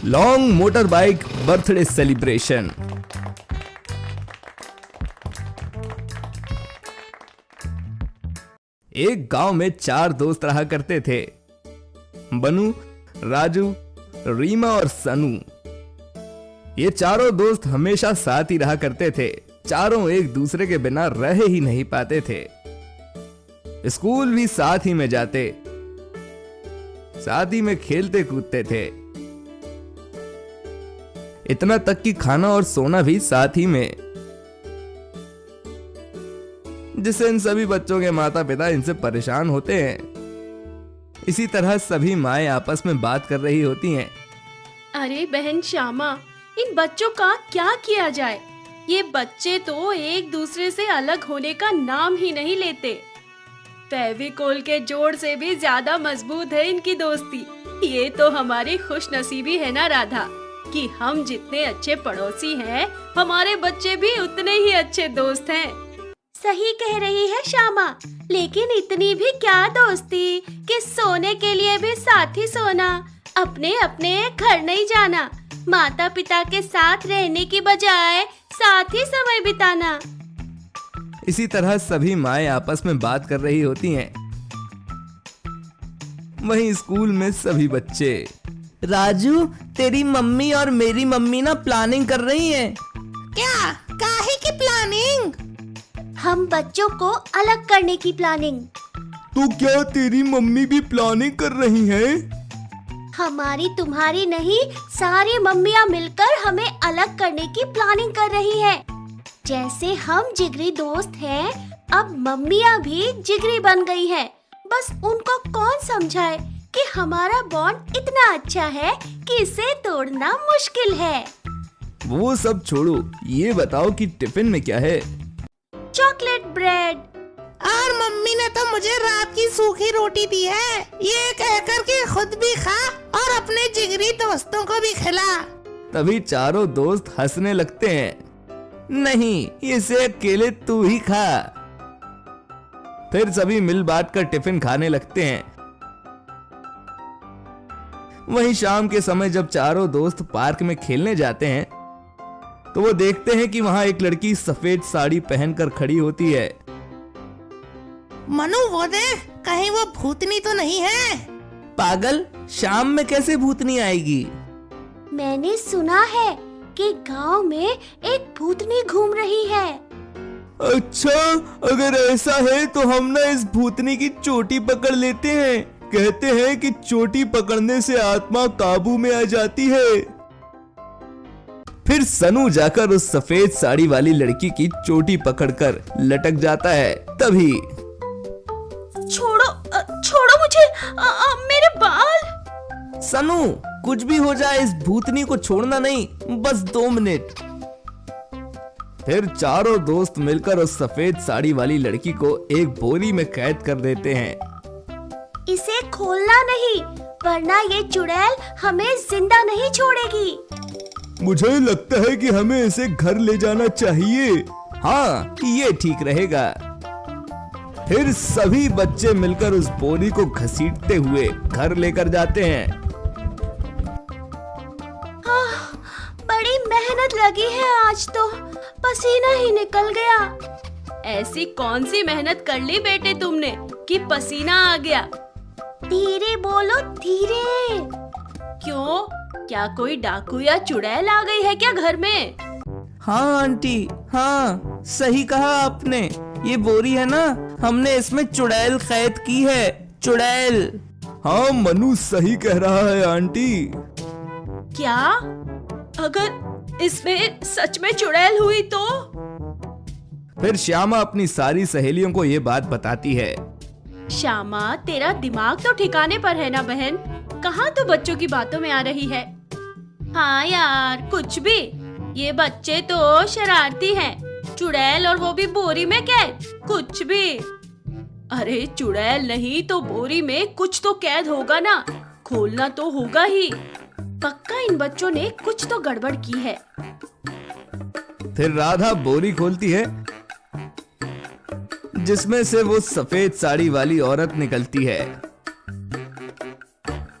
Long motor bike birthday celebration. एक गांव में 4 दोस्त रहा करते थे, बनू, राजू, रीमा और सनू। ये चारों दोस्त हमेशा साथ ही रहा करते थे। चारों एक दूसरे के बिना रह ही नहीं पाते थे। स्कूल भी साथ ही में जाते, साथ ही में खेलते कूदते थे, इतना तक कि खाना और सोना भी साथ ही में, जिससे इन सभी बच्चों के माता पिता इनसे परेशान होते हैं। इसी तरह सभी माएं आपस में बात कर रही होती हैं। अरे बहन श्यामा, इन बच्चों का क्या किया जाए? ये बच्चे तो एक दूसरे से अलग होने का नाम ही नहीं लेते। फेविकोल के जोड़ से भी ज्यादा मजबूत है इनकी दोस्ती। ये तो हमारी खुशनसीबी है ना राधा, कि हम जितने अच्छे पड़ोसी हैं, हमारे बच्चे भी उतने ही अच्छे दोस्त हैं। सही कह रही है श्यामा, लेकिन इतनी भी क्या दोस्ती कि सोने के लिए भी साथ ही सोना, अपने अपने घर नहीं जाना, माता पिता के साथ रहने की बजाय साथ ही समय बिताना। इसी तरह सभी माएं आपस में बात कर रही होती हैं। वहीं स्कूल में सभी बच्चे, राजू, तेरी मम्मी और मेरी मम्मी ना प्लानिंग कर रही हैं। क्या? काहे की प्लानिंग? हम बच्चों को अलग करने की प्लानिंग। तो क्या तेरी मम्मी भी प्लानिंग कर रही हैं? हमारी तुम्हारी नहीं, सारी मम्मियाँ मिलकर हमें अलग करने की प्लानिंग कर रही है। जैसे हम जिगरी दोस्त हैं, अब मम्मियाँ भी जिगरी बन गई हैं। बस उनको कौन समझाए कि हमारा बॉन्ड इतना अच्छा है कि इसे तोड़ना मुश्किल है। वो सब छोड़ो, ये बताओ कि टिफिन में क्या है? Chocolate bread. और मम्मी ने तो मुझे रात की सूखी रोटी दी है, ये कहकर कि खुद भी खा और अपने जिगरी दोस्तों को भी खिला। तभी चारों दोस्त हंसने लगते हैं। नहीं, इसे अकेले तू ही खा। फिर सभी मिल बांट कर टिफिन खाने लगते हैं। वहीं शाम के समय जब चारों दोस्त पार्क में खेलने जाते हैं, तो वो देखते हैं कि वहां एक लड़की सफेद साड़ी पहनकर खड़ी होती है। मनु, वो देख, कहीं वो भूतनी तो नहीं है? पागल, शाम में कैसे भूतनी आएगी? मैंने सुना है कि गांव में एक भूतनी घूम रही है। अच्छा, अगर ऐसा है तो हम ना इस भूतनी की चोटी पकड़ लेते हैं। कहते हैं कि चोटी पकड़ने से आत्मा काबू में आ जाती है। फिर सनू जाकर उस सफेद साड़ी वाली लड़की की चोटी पकड़कर लटक जाता है। तभी छोड़ो मुझे, मेरे बाल। सनू, कुछ भी हो जाए, इस भूतनी को छोड़ना नहीं, बस 2 मिनट। फिर चारों दोस्त मिलकर उस सफेद साड़ी वाली लड़की को एक बोरी में कैद कर देते हैं। इसे खोलना नहीं, वरना ये चुड़ैल हमें जिंदा नहीं छोड़ेगी। मुझे लगता है कि हमें इसे घर ले जाना चाहिए। हाँ, ये ठीक रहेगा। फिर सभी बच्चे मिलकर उस बोरी को घसीटते हुए घर लेकर जाते हैं। बड़ी मेहनत लगी है आज तो, पसीना ही निकल गया। ऐसी कौन सी मेहनत कर ली बेटे तुमने कि पसीना आ गया? धीरे बोलो, धीरे। क्यों? क्या कोई डाकू या चुड़ैल आ गई है क्या घर में? हाँ आंटी, हाँ सही कहा आपने। ये बोरी है ना, हमने इसमें चुड़ैल कैद की है। चुड़ैल। हाँ, मनु सही कह रहा है आंटी। क्या? अगर इसमें सच में चुड़ैल हुई तो? फिर श्यामा अपनी सारी सहेलियों को ये बात बताती है। श्यामा, तेरा दिमाग तो ठिकाने पर है ना बहन? कहाँ तो बच्चों की बातों में आ रही है। हाँ यार, कुछ भी, ये बच्चे तो शरारती हैं। चुड़ैल और वो भी बोरी में कैद, कुछ भी। अरे चुड़ैल नहीं तो बोरी में कुछ तो कैद होगा ना, खोलना तो होगा ही। पक्का इन बच्चों ने कुछ तो गड़बड़ की है। फिर राधा बोरी खोलती है, जिसमें से वो सफेद साड़ी वाली औरत निकलती है।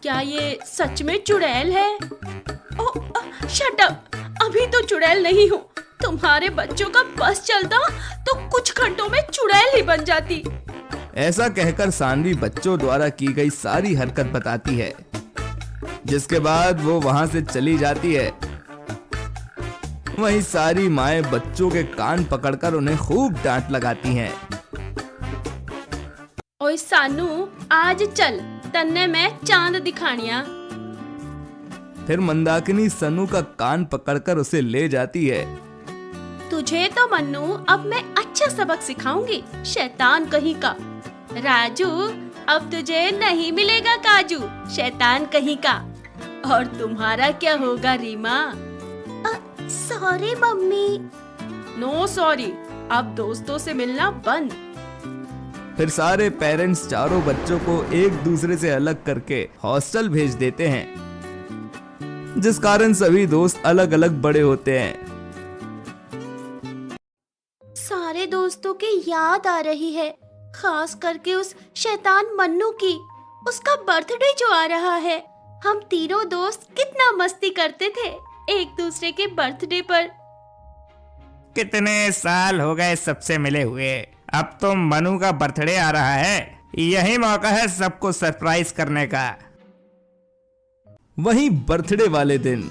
क्या ये सच में चुड़ैल है? शट अप, अभी तो चुड़ैल नहीं हूँ। तुम्हारे बच्चों का बस चलता तो कुछ घंटों में चुड़ैल ही बन जाती। ऐसा कहकर सानवी बच्चों द्वारा की गई सारी हरकत बताती है, जिसके बाद वो वहां से चली जाती है। वहीं सारी माएं बच्चों के कान पकड़कर उन्हें खूब डांट लगाती हैं। ओए सानू, आज चल, तन्ने मैं चांद दिखानिया। फिर मंदाकिनी सनू का कान पकड़कर उसे ले जाती है। तुझे तो मन्नू अब मैं अच्छा सबक सिखाऊंगी, शैतान कहीं का। राजू, अब तुझे नहीं मिलेगा काजू, शैतान कहीं का। और तुम्हारा क्या होगा Reema? Sorry mummy. No sorry, अब दोस्तों से मिलना बंद। फिर सारे पेरेंट्स चारों बच्चों को एक दूसरे से अलग करके हॉस्टल भेज देते हैं, जिस कारण सभी दोस्त अलग अलग बड़े होते हैं। सारे दोस्तों की याद आ रही है, खास करके उस शैतान मन्नू की। उसका बर्थडे जो आ रहा है। हम तीनों दोस्त कितना मस्ती करते थे एक दूसरे के बर्थडे पर। कितने साल हो गए सबसे मिले हुए। अब तो मनु का बर्थडे आ रहा है, यही मौका है सबको सरप्राइज करने का। वहीं बर्थडे वाले दिन,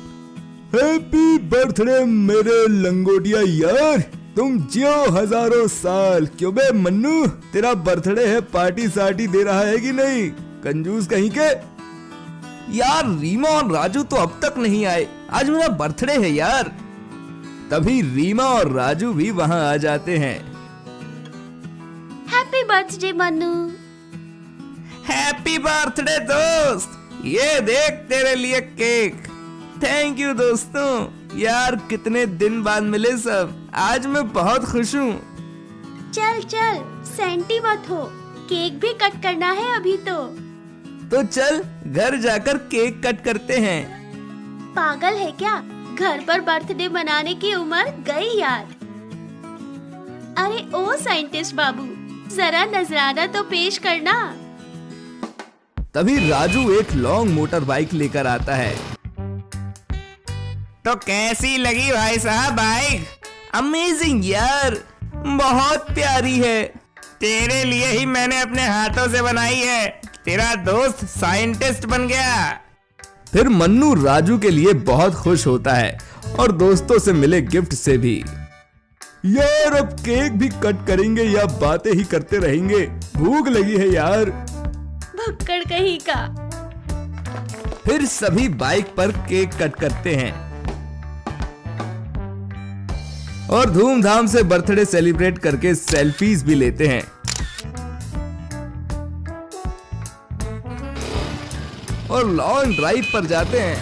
हैप्पी बर्थडे मेरे लंगोटिया यार, तुम जियो हजारों साल। क्यों बे मन्नू, तेरा बर्थडे है, पार्टी सार्टी दे रहा है कि नहीं, कंजूस कहीं के? यार रीमा और राजू तो अब तक नहीं आए, आज मेरा बर्थडे है यार। तभी रीमा और राजू भी वहां आ जाते हैं। Happy birthday Mannu. Happy birthday दोस्त, ये देख तेरे लिए केक। थैंक यू दोस्तों, यार कितने दिन बाद मिले सब, आज मैं बहुत खुश हूँ। चल चल, सेंटी मत हो, केक भी कट करना है अभी तो चल घर जाकर केक कट करते हैं। पागल है क्या, घर पर बर्थडे मनाने की उम्र गई यार। अरे ओ साइंटिस्ट बाबू, जरा नजराना तो पेश करना। तभी राजू एक लॉन्ग मोटर बाइक लेकर आता है। तो कैसी लगी भाई साहब बाइक? अमेजिंग यार, बहुत प्यारी है। तेरे लिए ही मैंने अपने हाथों से बनाई है, तेरा दोस्त साइंटिस्ट बन गया। फिर मन्नू राजू के लिए बहुत खुश होता है और दोस्तों से मिले गिफ्ट से भी। यार अब केक भी कट करेंगे या बातें ही करते रहेंगे, भूख लगी है यार। भक्कड़ कहीं का। फिर सभी बाइक पर केक कट करते हैं और धूमधाम से बर्थडे सेलिब्रेट करके सेल्फीज भी लेते हैं। और लॉन्ग ड्राइव पर जाते हैं।